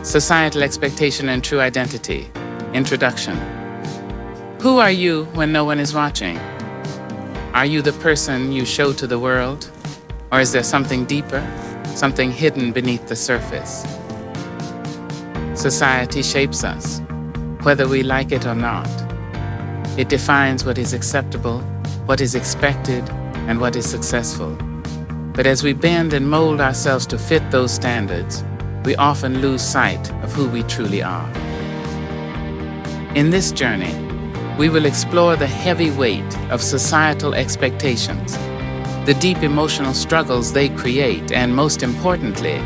Societal Expectation and True Identity. Introduction. Who are you when no one is watching? Are you the person you show to the world? Or is there something deeper, something hidden beneath the surface? Society shapes us, whether we like it or not. It defines what is acceptable, what is expected, and what is successful. But as we bend and mold ourselves to fit those standards, we often lose sight of who we truly are. In this journey, we will explore the heavy weight of societal expectations, the deep emotional struggles they create, and most importantly,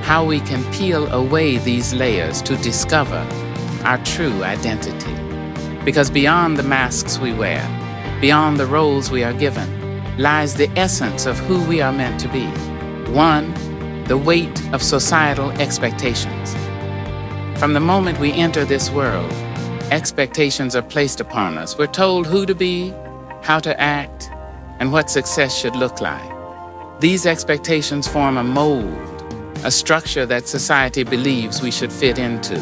how we can peel away these layers to discover our true identity. Because beyond the masks we wear, beyond the roles we are given, lies the essence of who we are meant to be. One, the weight of societal expectations. From the moment we enter this world, expectations are placed upon us. We're told who to be, how to act, and what success should look like. These expectations form a mold, a structure that society believes we should fit into.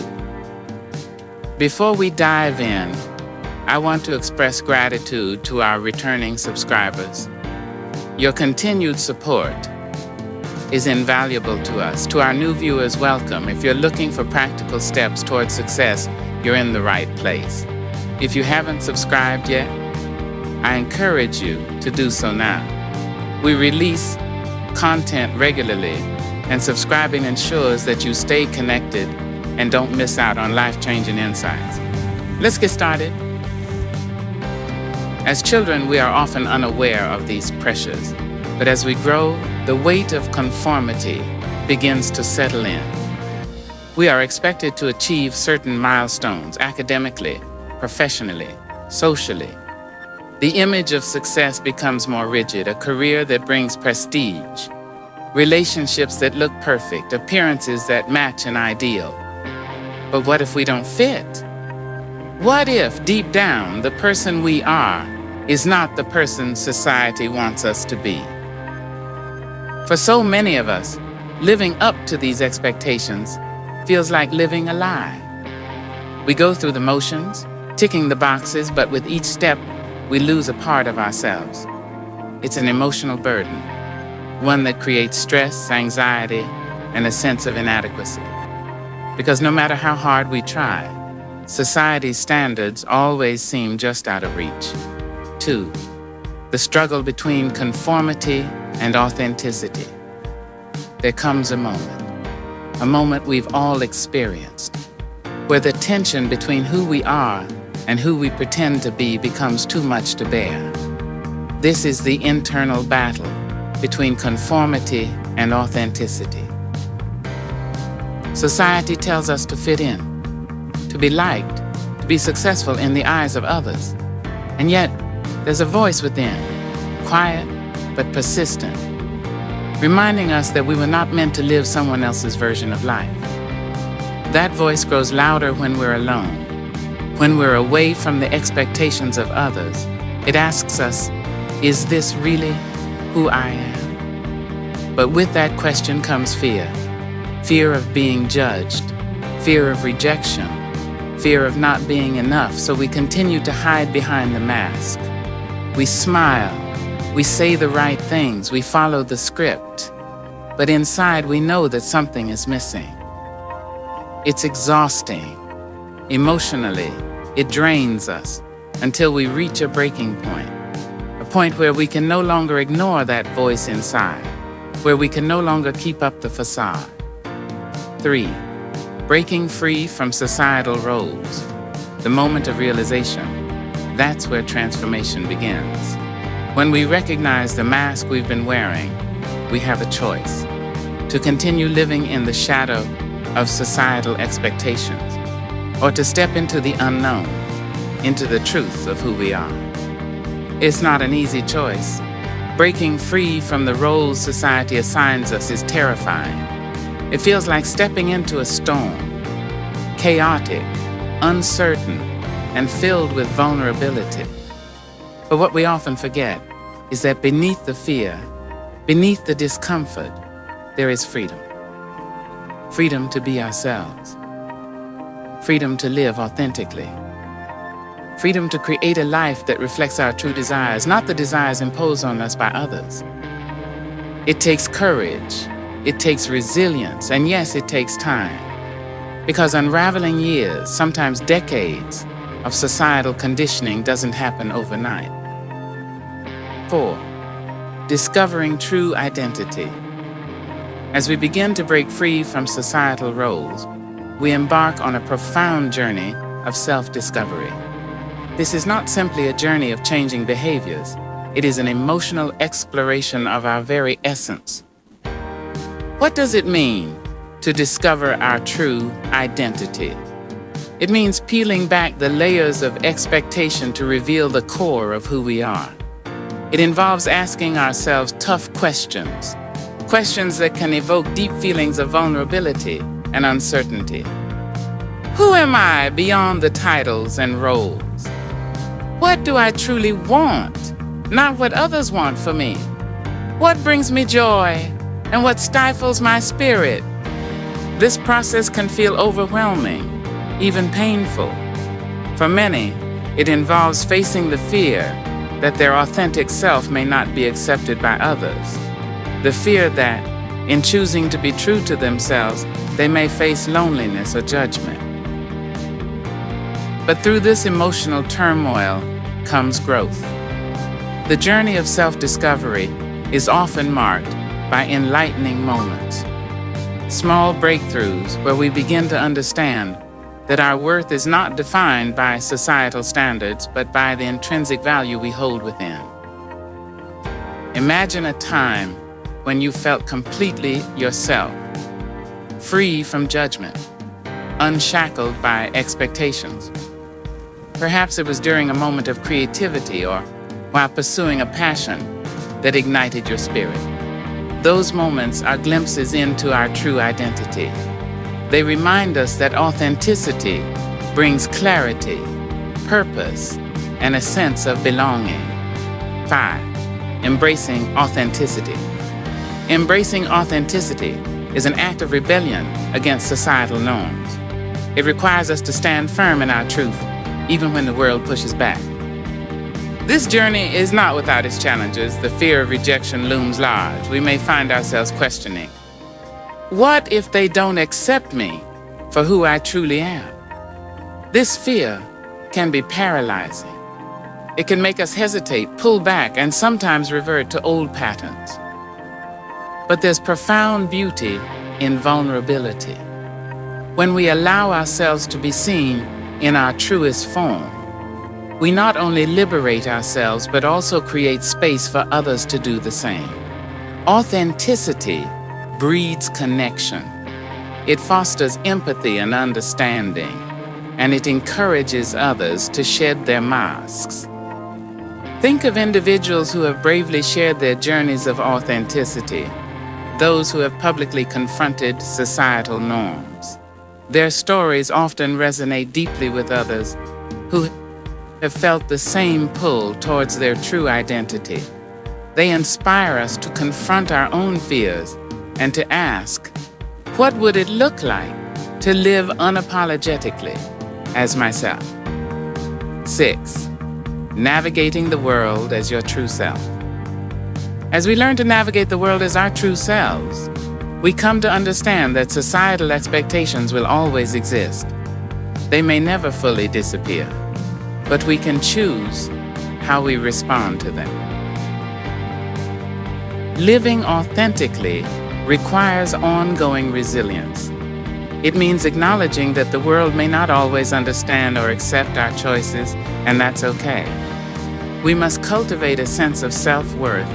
Before we dive in, I want to express gratitude to our returning subscribers. Your continued support is invaluable to us. To our new viewers, welcome. If you're looking for practical steps towards success, you're in the right place. If you haven't subscribed yet, I encourage you to do so now. We release content regularly, and subscribing ensures that you stay connected and don't miss out on life-changing insights. Let's get started. As children, we are often unaware of these pressures, but as we grow, the weight of conformity begins to settle in. We are expected to achieve certain milestones academically, professionally, socially. The image of success becomes more rigid, a career that brings prestige, relationships that look perfect, appearances that match an ideal. But what if we don't fit? What if, deep down, the person we are is not the person society wants us to be? For so many of us, living up to these expectations feels like living a lie. We go through the motions, ticking the boxes, but with each step, we lose a part of ourselves. It's an emotional burden, one that creates stress, anxiety, and a sense of inadequacy. Because no matter how hard we try, society's standards always seem just out of reach. 2, the struggle between conformity and authenticity. There comes a moment we've all experienced, where the tension between who we are and who we pretend to be becomes too much to bear. This is the internal battle between conformity and authenticity. Society tells us to fit in, to be liked, to be successful in the eyes of others. And yet, there's a voice within, quiet but persistent, reminding us that we were not meant to live someone else's version of life. That voice grows louder when we're alone, when we're away from the expectations of others. It asks us, is this really who I am? But with that question comes fear. Fear of being judged, fear of rejection, fear of not being enough, so we continue to hide behind the mask. We smile, we say the right things, we follow the script, but inside we know that something is missing. It's exhausting. Emotionally, it drains us until we reach a breaking point, a point where we can no longer ignore that voice inside, where we can no longer keep up the facade. 3, breaking free from societal roles. The moment of realization, that's where transformation begins. When we recognize the mask we've been wearing, we have a choice to continue living in the shadow of societal expectations, or to step into the unknown, into the truth of who we are. It's not an easy choice. Breaking free from the roles society assigns us is terrifying. It feels like stepping into a storm, chaotic, uncertain, and filled with vulnerability. But what we often forget is that beneath the fear, beneath the discomfort, there is freedom. freedom to be ourselves, freedom to live authentically, freedom to create a life that reflects our true desires, not the desires imposed on us by others. It takes courage, it takes resilience, and yes, it takes time, because unraveling years, sometimes decades, of societal conditioning doesn't happen overnight. 4. Discovering true identity. As we begin to break free from societal roles, we embark on a profound journey of self-discovery. This is not simply a journey of changing behaviors. It is an emotional exploration of our very essence. What does it mean to discover our true identity? It means peeling back the layers of expectation to reveal the core of who we are. It involves asking ourselves tough questions, questions that can evoke deep feelings of vulnerability and uncertainty. Who am I beyond the titles and roles? What do I truly want, not what others want for me? What brings me joy and what stifles my spirit? This process can feel overwhelming, even painful. For many, it involves facing the fear that their authentic self may not be accepted by others. The fear that, in choosing to be true to themselves, they may face loneliness or judgment. But through this emotional turmoil comes growth. The journey of self-discovery is often marked by enlightening moments, small breakthroughs where we begin to understand that our worth is not defined by societal standards, but by the intrinsic value we hold within. Imagine a time when you felt completely yourself, free from judgment, unshackled by expectations. Perhaps it was during a moment of creativity or while pursuing a passion that ignited your spirit. Those moments are glimpses into our true identity. They remind us that authenticity brings clarity, purpose, and a sense of belonging. 5. Embracing authenticity. Embracing authenticity is an act of rebellion against societal norms. It requires us to stand firm in our truth, even when the world pushes back. This journey is not without its challenges. The fear of rejection looms large. We may find ourselves questioning, what if they don't accept me for who I truly am? This fear can be paralyzing. It can make us hesitate, pull back, and sometimes revert to old patterns. But there's profound beauty in vulnerability. When we allow ourselves to be seen in our truest form, we not only liberate ourselves, but also create space for others to do the same. Authenticity breeds connection. It fosters empathy and understanding, and it encourages others to shed their masks. Think of individuals who have bravely shared their journeys of authenticity, those who have publicly confronted societal norms. Their stories often resonate deeply with others who have felt the same pull towards their true identity. They inspire us to confront our own fears and to ask, what would it look like to live unapologetically as myself? 6. Navigating the world as your true self. As we learn to navigate the world as our true selves, we come to understand that societal expectations will always exist. They may never fully disappear, but we can choose how we respond to them. Living authentically requires ongoing resilience. It means acknowledging that the world may not always understand or accept our choices, and that's okay. We must cultivate a sense of self-worth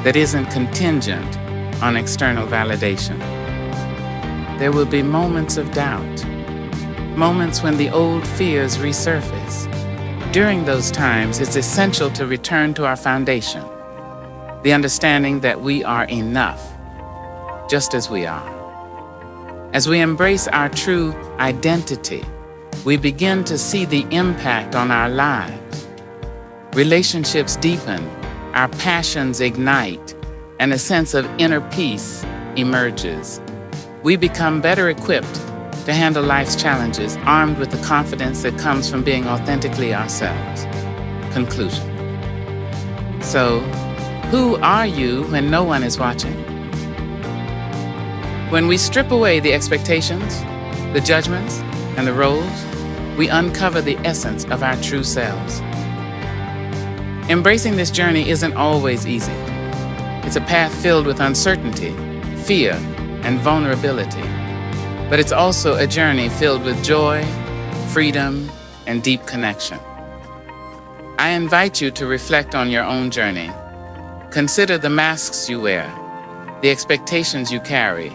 that isn't contingent on external validation. There will be moments of doubt, moments when the old fears resurface. During those times, it's essential to return to our foundation, the understanding that we are enough, just as we are. As we embrace our true identity, we begin to see the impact on our lives. Relationships deepen, our passions ignite, and a sense of inner peace emerges. we become better equipped to handle life's challenges, armed with the confidence that comes from being authentically ourselves. Conclusion. So, who are you when no one is watching? When we strip away the expectations, the judgments, and the roles, we uncover the essence of our true selves. Embracing this journey isn't always easy. It's a path filled with uncertainty, fear, and vulnerability. But it's also a journey filled with joy, freedom, and deep connection. I invite you to reflect on your own journey. Consider the masks you wear, the expectations you carry,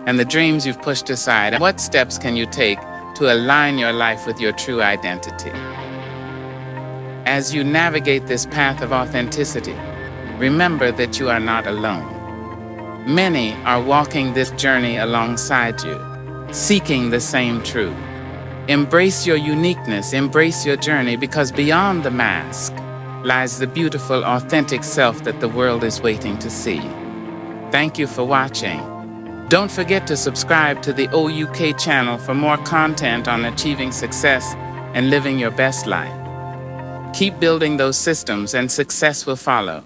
and the dreams you've pushed aside. What steps can you take to align your life with your true identity? As you navigate this path of authenticity, remember that you are not alone. Many are walking this journey alongside you, seeking the same truth. Embrace your uniqueness, embrace your journey, because beyond the mask lies the beautiful, authentic self that the world is waiting to see. Thank you for watching. Don't forget to subscribe to the OUK channel for more content on achieving success and living your best life. Keep building those systems and success will follow.